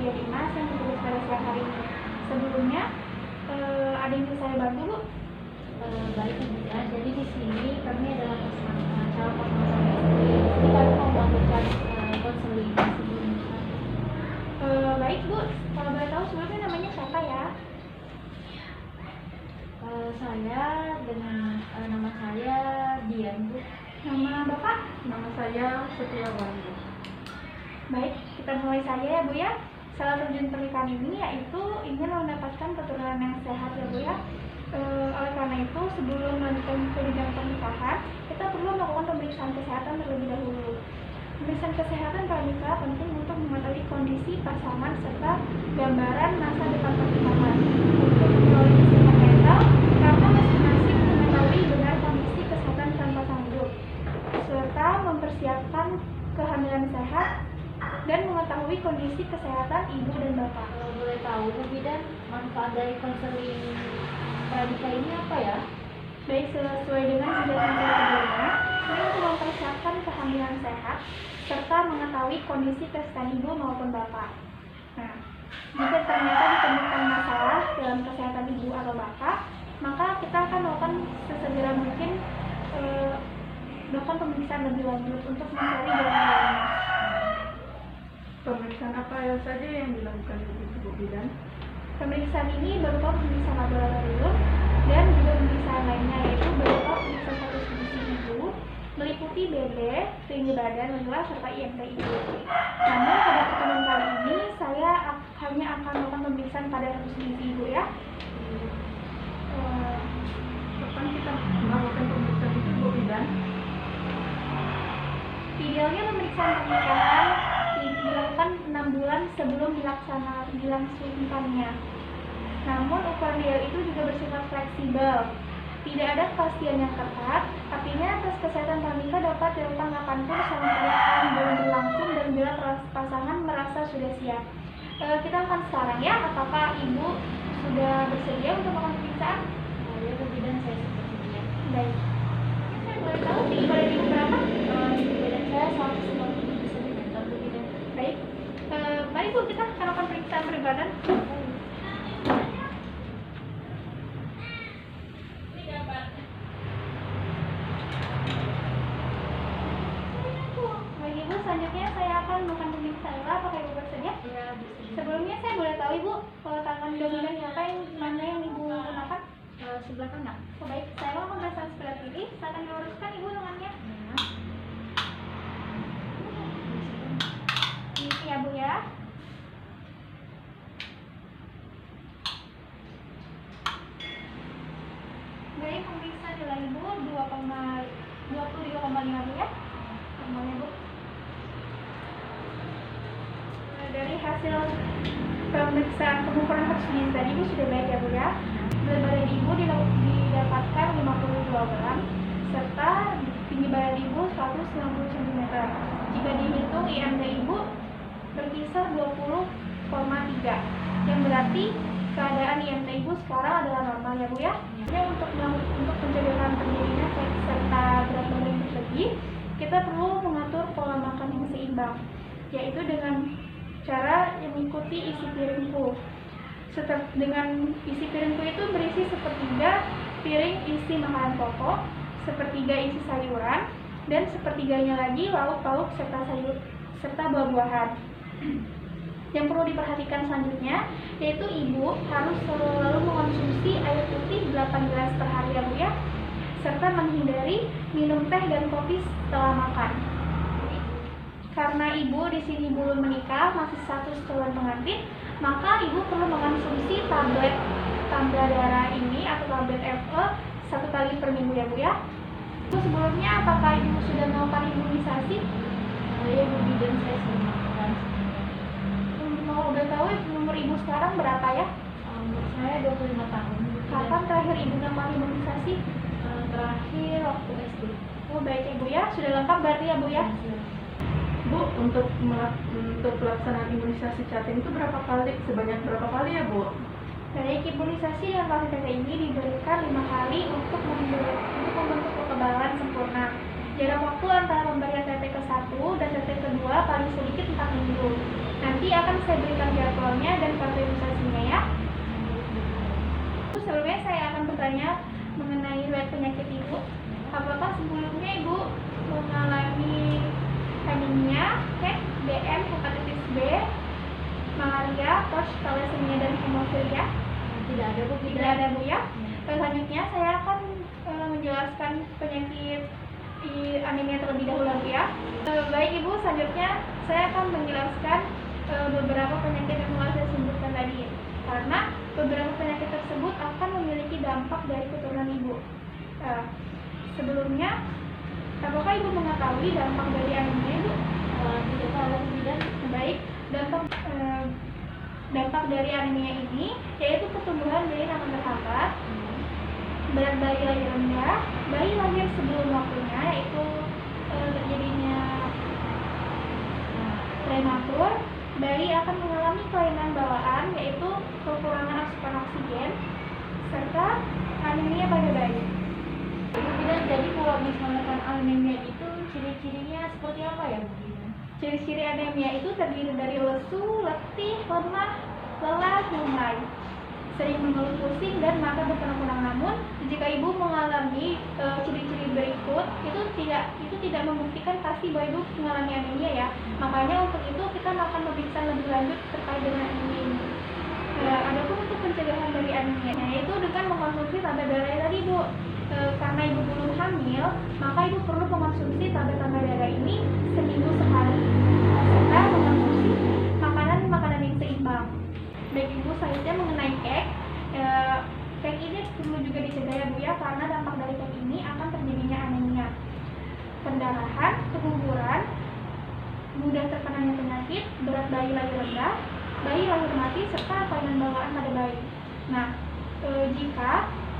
menjadi emas yang ditulis pada siang hari ini. Sebelumnya, ada yang bisa saya bantu, Bu? Baik Ibu ya, jadi di sini kami adalah calon pasangan istri. Jadi kami mau melakukan konseling sebelumnya. Baik Bu, kalau boleh tahu sebelumnya namanya siapa ya? Saya dengan nama saya Dian Bu. Nama Bapak? Nama saya Setiawan. Baik, kita mulai saja ya Bu ya. Salah tujuan pernikahan ini yaitu ingin mendapatkan keturunan yang sehat ya Bu ya. Oleh karena itu, sebelum melanjutkan ke jenjang pernikahan, kita perlu melakukan pemeriksaan kesehatan terlebih dahulu. Pemeriksaan kesehatan pranikah penting untuk mengetahui kondisi pasangan serta gambaran masa depan pernikahan. Untuk mengetahui kesehatan mental, karena masing-masing mengetahui benar kondisi kesehatan tanpa sanggup, serta mempersiapkan kehamilan sehat dan mengetahui kondisi kesehatan ibu dan bapak. Kalau boleh tahu Bu Bidan, manfaat dari konseling pranikah ini apa ya? Baik, sesuai dengan penjelasan saya sebelumnya, ini untuk mempersiapkan kehamilan sehat serta mengetahui kondisi kesehatan ibu maupun bapak. Nah, jika ternyata ditemukan masalah dalam kesehatan ibu atau bapak, maka kita akan melakukan sesegera mungkin melakukan pemeriksaan lebih lanjut untuk mencari jalan-jalannya. Pemeriksaan apa ya saja yang dilakukan Bu Bidan? Pemeriksaan ini berupa pemeriksaan laboratorium dan juga pemeriksaan lainnya, yaitu berupa pemeriksaan status gizi ibu, meliputi BB, tinggi badan, lelah, serta IMT ibu. Namun pada pertemuan kali ini saya hanya akan melakukan pemeriksaan pada status gizi ibu ya. Kapan kita melakukan pemeriksaan itu Bu Bidan? Idealnya pemeriksaan pernikahan dilakukan 6 bulan sebelum dilangsungkannya. Namun ukuran ideal itu juga bersifat fleksibel. Tidak ada kepastian yang ketat, artinya tes kesehatan pranikah dapat dilakukan kapanpun selama pernikahan belum berlangsung dan bila pasangan merasa sudah siap. Kita akan sekarang ya, apakah ibu sudah bersedia untuk melakukan pemeriksaan? Ya Bu Bidan, saya sepertinya. Baik. Saya boleh tahu tinggi badan ibu berapa? Tinggi badan saya 197 cm Bu Bidan. Baik. Mari Bu, kita akan melakukan pemeriksaan berat badan. Baik Ibu, selanjutnya saya akan melakukan pemeriksaan. Apakah Ibu bersedia? Ya, bisa. Sebelumnya saya boleh tahu Ibu, tangan dominan siapa yang mana yang Ibu gunakan? Sebelah kanan. Oh, baik, saya melakukan pemeriksaan sebelah kiri. Saya akan meluruskan Ibu tangannya. Ini ya Bu ya. Baik, pemirsa nilai Ibu 22,5 Bu ya. Normalnya Bu. Dari hasil pemeriksaan pengukuran status gizi tadi Ibu sudah baik ya Bu ya. Berat badan Ibu didapatkan 50 kg serta tinggi badan Ibu 190 cm. Jika dihitung IMT Ibu berkisar 20,3, yang berarti keadaan IMT Ibu sekarang adalah normal ya Bu ya. Untuk mencegah terjadinya seks serta berat badan yang berlebih, kita perlu mengatur pola makan yang seimbang, yaitu dengan cara mengikuti isi piringku. Dengan isi piringku itu berisi sepertiga piring isi makanan pokok, sepertiga isi sayuran, dan sepertiganya lagi lauk pauk serta buah-buahan. Yang perlu diperhatikan selanjutnya yaitu ibu harus selalu mengonsumsi air putih 8 gelas per hari ya Bu ya, serta menghindari minum teh dan kopi setelah makan. Karena ibu di sini belum menikah, masih status calon pengantin, maka ibu perlu mengonsumsi tablet tanda darah ini atau tablet FE 1 kali per minggu ya Bu ya. Sebelumnya apakah ibu sudah melakukan imunisasi? Ya Bu Bidan, saya sudah melakukan. Mau udah tahu umur ibu sekarang berapa ya? Umur saya 25 tahun. Kapan terakhir ibu melakukan imunisasi? Terakhir waktu SD. Oh baik Ibu ya, sudah lengkap berarti ya Bu ya? Bu, untuk pelaksanaan imunisasi catin itu sebanyak berapa kali ya Bu? Baik, imunisasi dengan vaksin TT ini diberikan 5 kali untuk membentuk kekebalan sempurna. Jarak waktu antara pemberian TT ke-1 dan TT kedua paling sedikit 4 minggu. Nanti akan saya berikan jadwalnya dan kartu imunisasinya ya. Sebelumnya saya akan bertanya mengenai riwayat penyakit ibu. Apakah sebelumnya ibu mengalami anemia, BM, hepatitis B, malaria, tos, thalassemia, dan hemofilia? Tidak ada, Bu. Tidak ada, Bu ya. Selanjutnya saya akan menjelaskan penyakit anemia terlebih dahulu lagi ya. Baik Ibu, selanjutnya saya akan menjelaskan beberapa penyakit yang telah saya sebutkan tadi. Karena beberapa penyakit tersebut akan memiliki dampak dari keturunan Ibu. Sebelumnya, apakah Ibu mengetahui dampak dari anemia, Ibu? Tidak tahu, tidak. Baik, dampak dari anemia ini yaitu pertumbuhan bayi yang terhambat, berat bayi lahir rendah, bayi lahir sebelum waktunya, yaitu terjadinya prematur, bayi akan mengalami kelainan bawaan, yaitu kekurangan asupan oksigen, serta anemia pada bayi. Kemudian jadi kalau misalkan anemia itu ciri-cirinya seperti apa ya, Bu? Ciri-ciri anemia itu terdiri dari lesu, letih, lemah, lelah, lumai, sering mengeluh pusing dan mata berkurang-kurang. Namun jika ibu mengalami ciri-ciri berikut itu tidak membuktikan pasti bahwa ibu mengalami anemia ya. Makanya untuk itu kita akan pemeriksaan lebih lanjut terkait dengan anemia ini. Adapun untuk pencegahan dari anemia yaitu dengan mengkonsumsi tablet darah tadi, Bu. Karena ibu belum hamil, maka ibu perlu mengkonsumsi tablet darah ini seminggu sekali, serta mengkonsumsi makanan yang seimbang. Baik Ibu, selanjutnya mengenai cake. Cake ini perlu juga dicegah ya Bu ya, karena dampak dari cake ini akan terjadinya anemia, pendarahan, keguguran, mudah terkenanya penyakit, berat bayi lahir rendah, bayi lahir mati, serta kelainan bawaan pada bayi. Nah, jika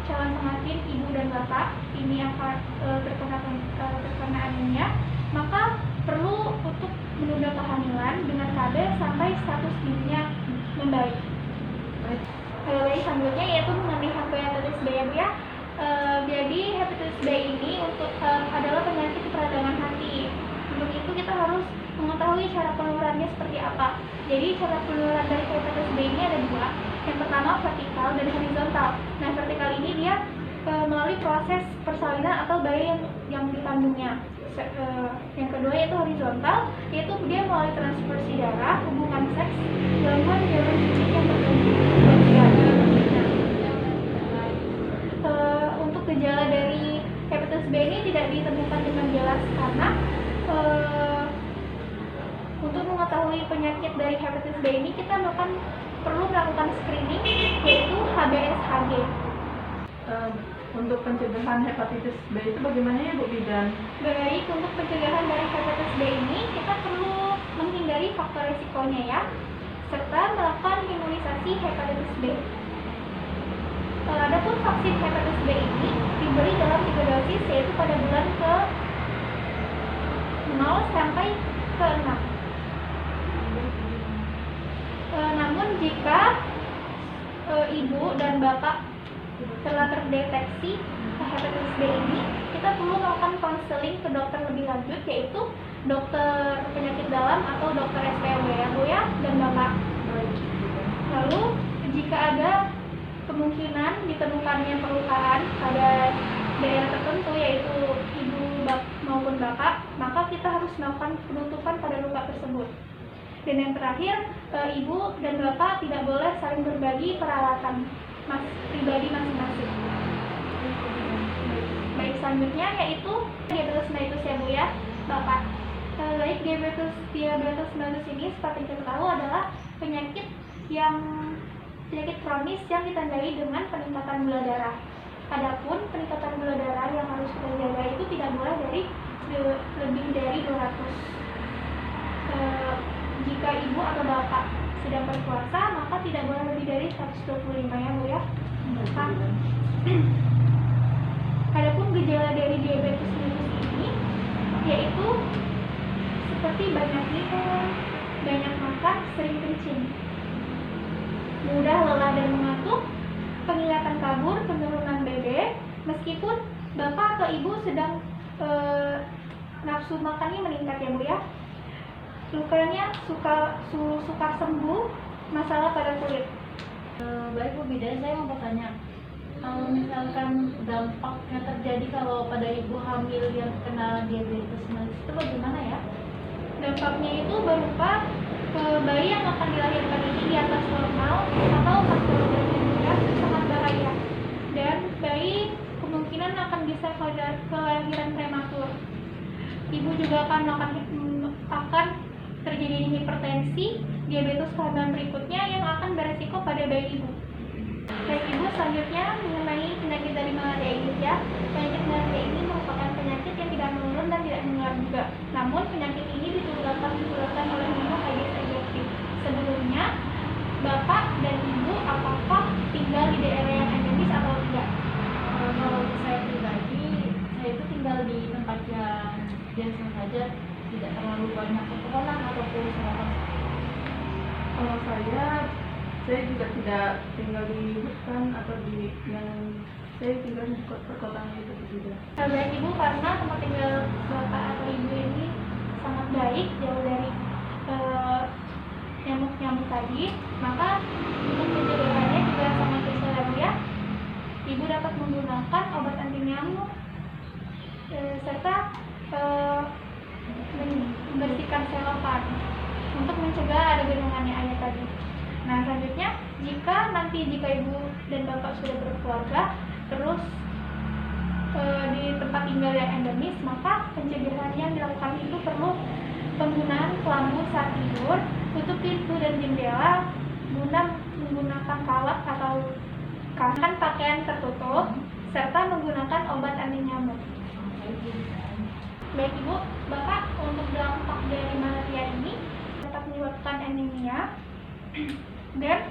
calon pengantin ibu dan bapak ini akan terkena anemia, maka perlu untuk menunda kehamilan dengan KB sampai status gizinya membaik. Baik, selanjutnya yaitu mengenai hepatitis B ya Bu ya. Jadi hepatitis B ini adalah penyakit peradangan hati. Untuk itu kita harus mengetahui cara penularannya seperti apa. Jadi cara penularan dari hepatitis B ini ada dua. Yang pertama vertikal dan horizontal. Nah, vertikal ini dia melalui proses persalinan atau bayi yang dikandungnya. Yang kedua yaitu horizontal, yaitu dia melalui transfusi darah, hubungan seks, gangguan jalan cicit yang bergantung. Untuk gejala dari hepatitis B ini tidak ditemukan dengan jelas karena untuk mengetahui penyakit dari hepatitis B ini kita perlu melakukan screening, yaitu HBsHG. Untuk pencegahan hepatitis B itu bagaimana ya Bu Bidan? Baik, untuk pencegahan dari hepatitis B ini kita perlu menghindari faktor risikonya ya, serta melakukan imunisasi hepatitis B. Adapun vaksin hepatitis B ini diberi dalam 3 dosis, yaitu pada bulan ke 0 sampai ke 6. Namun jika ibu dan bapak telah terdeteksi hepatitis B ini, kita perlu melakukan konseling ke dokter lebih lanjut, yaitu dokter penyakit dalam atau dokter SPOB ya Bu ya dan bapak. Lalu jika ada kemungkinan ditemukannya perlukaan pada daerah tertentu, yaitu ibu maupun bapak, maka kita harus melakukan penutupan pada luka tersebut. Dan yang terakhir, ibu dan bapak tidak boleh saling berbagi peralatan pribadi masing-masing. Baik, selanjutnya yaitu diabetes mellitus ya Bu ya, bapak. Baik, diabetes mellitus ini seperti kita tahu adalah penyakit kronis yang ditandai dengan peningkatan gula darah. Adapun peningkatan gula darah yang harus kita jaga itu tidak boleh lebih dari 200. Jika ibu atau bapak sedang berpuasa, maka tidak boleh lebih dari 125 ya Bu ya. Adapun gejala dari diabetes mellitus ini yaitu seperti banyak minum, banyak makan, sering kencing, mudah lelah dan mengantuk, penglihatan kabur, penurunan BB, meskipun bapak atau ibu sedang nafsu makannya meningkat ya Bu ya. lukanya suka sembuh masalah pada kulit. Baik Bu Bidan, saya mau bertanya, kalau misalkan dampaknya terjadi kalau pada ibu hamil yang kena diabetes mellitus itu bagaimana ya? Dampaknya itu berupa bayi yang akan dilahirkan ini di atas normal atau faktor rendah itu sangat bahaya, dan bayi kemungkinan akan bisa kelahiran prematur. Ibu juga akan terjadi hipertensi, diabetes kehamilan berikutnya yang akan beresiko pada bayi ibu. Baik Ibu, selanjutnya mengenai penyakit dari malaria ini ya. Penyakit malaria ini merupakan penyakit yang tidak menurun dan tidak menular juga. Namun penyakit ini ditularkan oleh minum Aedes aegypti. Sebelumnya, Bapak dan Ibu apakah tinggal di daerah yang endemis atau tidak? Kalau saya pribadi, saya itu tinggal di tempat yang biasa saja, tidak terlalu banyak pepohonan ataupun sarapan. Kalau saya juga tidak tinggal di hutan atau di yang saya tinggal di perkotaan itu juga. Baik Ibu, karena tempat tinggal Bapak atau Ibu ini sangat baik, jauh dari nyamuk-nyamuk tadi, maka untuk pencegahannya juga sangat bisa ya. Ibu dapat menggunakan obat anti nyamuk serta membersihkan selokan untuk mencegah ada genangannya air tadi. Nah, selanjutnya jika Ibu dan Bapak sudah berkeluarga terus di tempat tinggal yang endemis, maka pencegahan yang dilakukan itu perlu penggunaan kelambu saat tidur, tutup pintu dan jendela guna menggunakan kawat atau kanan pakaian tertutup, serta menggunakan obat anti nyamuk. Baik Ibu, Bapak, untuk dampak dari malaria ini dapat menyebabkan anemia dan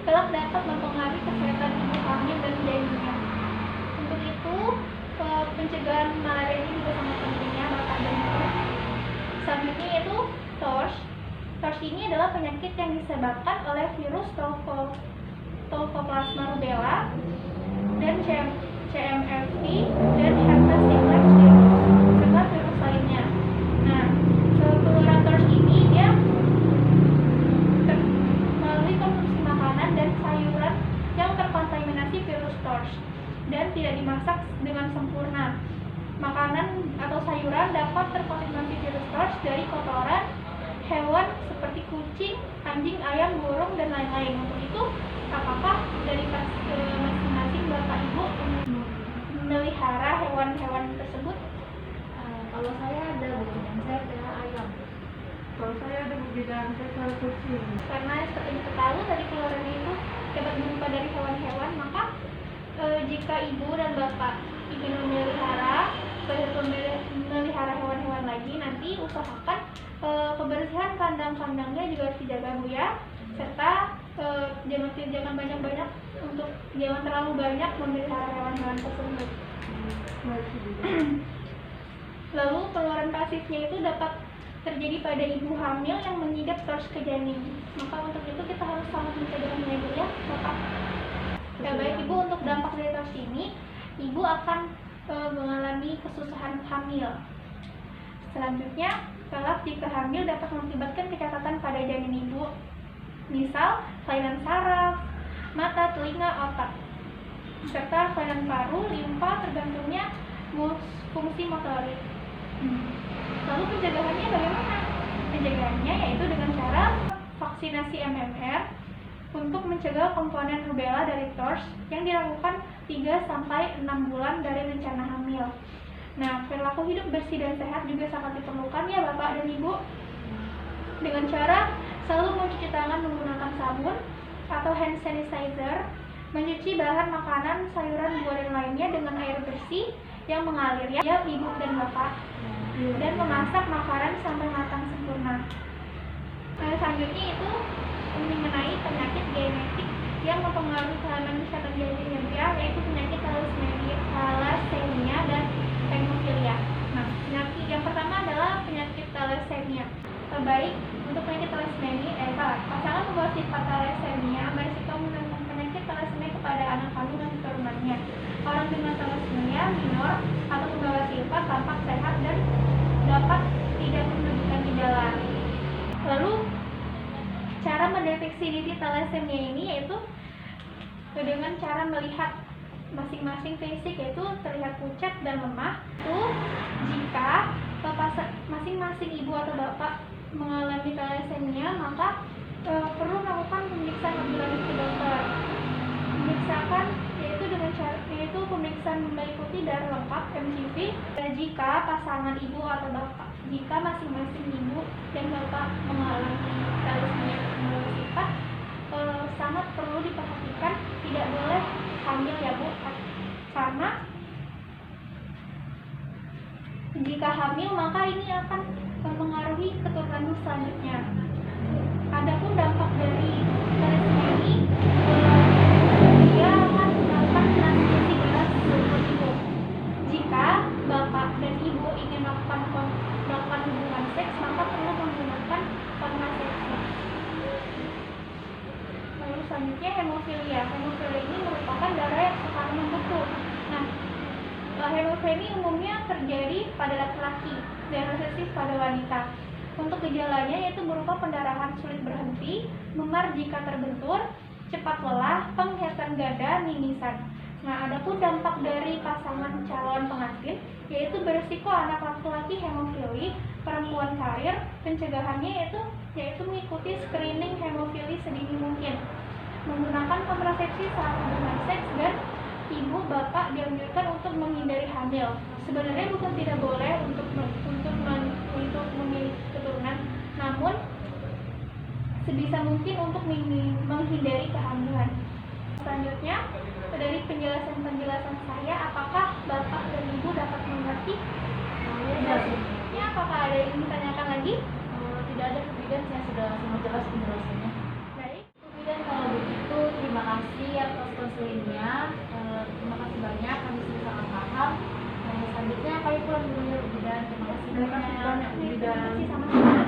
kelak dapat mempengaruhi kesehatan ibu hamil dan janinnya. Untuk itu, pencegahan malaria ini juga sangat penting ya Bapak dan Ibu. Selanjutnya yaitu TORCH. TORCH ini adalah penyakit yang disebabkan oleh virus Toxoplasma rubella dan CMV dan herpes simplex virus serta virus lainnya. Nah, penularan TORCH ini dia melalui konsumsi makanan dan sayuran yang terkontaminasi virus TORCH dan tidak dimasak dengan sempurna. Makanan atau sayuran dapat terkontaminasi virus TORCH dari kotoran hewan seperti kucing, anjing, ayam, burung, dan lain-lain. Untuk itu, apakah dari masing-masing Bapak Ibu memelihara hewan-hewan tersebut? Kalau saya ada bukan, saya pelihara ayam. Kalau saya ada bidang saya selalu kucing. Karena seperti kita tahu dari keluaran itu dapat berupa dari hewan-hewan, maka jika Ibu dan Bapak ingin memelihara hewan-hewan lagi, nanti usahakan kebersihan kandang-kandangnya juga harus dijaga Bu ya, serta jangan banyak-banyak jangan terlalu banyak memelihara hewan-hewan tersebut. Lalu pengeluaran pasifnya itu dapat terjadi pada ibu hamil yang mengidap TORCH ke janin. Maka untuk itu kita harus sangat mencegahnya Bu ya Bapak. Ya baik Ibu, untuk dampak dari TORCH ini, Ibu akan mengalami kesusahan hamil. Selanjutnya, kelak jika hamil dapat mengakibatkan kecacatan pada janin Ibu, misal kelainan saraf, mata, telinga, otak, serta kelainan paru, limfa, tergantungnya fungsi motorik. Lalu pencegahannya bagaimana? Pencegahannya yaitu dengan cara vaksinasi MMR untuk mencegah komponen rubella dari TORCH yang dilakukan 3-6 bulan dari rencana hamil. Nah, perilaku hidup bersih dan sehat juga sangat diperlukan ya Bapak dan Ibu. Dengan cara selalu mencuci tangan menggunakan sabun atau hand sanitizer, mencuci bahan makanan, sayuran, buah dan lainnya dengan air bersih yang mengalir ya Ibu dan Bapak, dan memasak makanan sampai matang sempurna. Selanjutnya itu mengenai penyakit genetik yang mempengaruhi kehamilan kesehatan janin ya, yaitu penyakit thalassemia dan hemofilia. Nah, penyakit yang pertama adalah penyakit thalassemia. Baik, untuk penyakit thalassemia, pasangan membawa sifat thalassemia berisiko menanggung penyakit thalassemia kepada anak kandung dan keturunannya. Orang dengan thalassemia minor atau membawa sifat tampak sehat dan dapat tidak menunjukkan gejala. mendeteksi dini thalassemia ini yaitu dengan cara melihat masing-masing fisik, yaitu terlihat pucat dan lemah. Itu jika masing-masing ibu atau bapak mengalami thalassemia, maka perlu melakukan pemeriksaan lebih lanjut ke dokter. Memeriksakan yaitu pemeriksaan meliputi darah lengkap (MCV). Jika pasangan ibu atau bapak, jika masing-masing ibu dan bapak mengalami thalassemia sifat, sangat perlu diperhatikan, tidak boleh hamil ya Bu, karena jika hamil maka ini akan mempengaruhi keturunan selanjutnya. Adapun dampak dari thalassemia ini, dia akan melakukan transfusi darah seumur hidup. Jika bapak dan ibu ingin melakukan hubungan seks, maka perlu menggunakan kontrasepsi. Lalu selanjutnya hemofilia. Hemofilia ini merupakan darah yang suka membeku. Nah, hemofilia ini umumnya terjadi pada laki-laki dan resesif pada wanita. Untuk gejalanya yaitu berupa pendarahan sulit berhenti, memar jika terbentur, cepat lelah, penglihatan ganda, mimisan. Nah, adapun dampak dari pasangan calon pengantin yaitu berisiko anak laki-laki hemofili, perempuan karir. Pencegahannya yaitu mengikuti screening hemofili sedini mungkin, menggunakan kontrasepsi saat hubungan seks, dan ibu bapak dianjurkan untuk menghindari hamil. Sebenarnya bukan tidak boleh untuk memiliki keturunan, namun sebisa mungkin untuk menghindari kehamilan. Selanjutnya, dari penjelasan saya, apakah bapak dan ibu dapat mengerti? Ya, apakah ada yang ditanyakan lagi? Tidak ada, Bu Bidan, saya sudah sangat jelas penjelasannya. Baik. Bu Bidan, kalau begitu terima kasih atas konselingnya. Terima kasih banyak, kami sudah sangat paham. Selanjutnya kami pulang dulu ya Bu Bidan. Terima kasih banyak. Terima kasih sama-sama.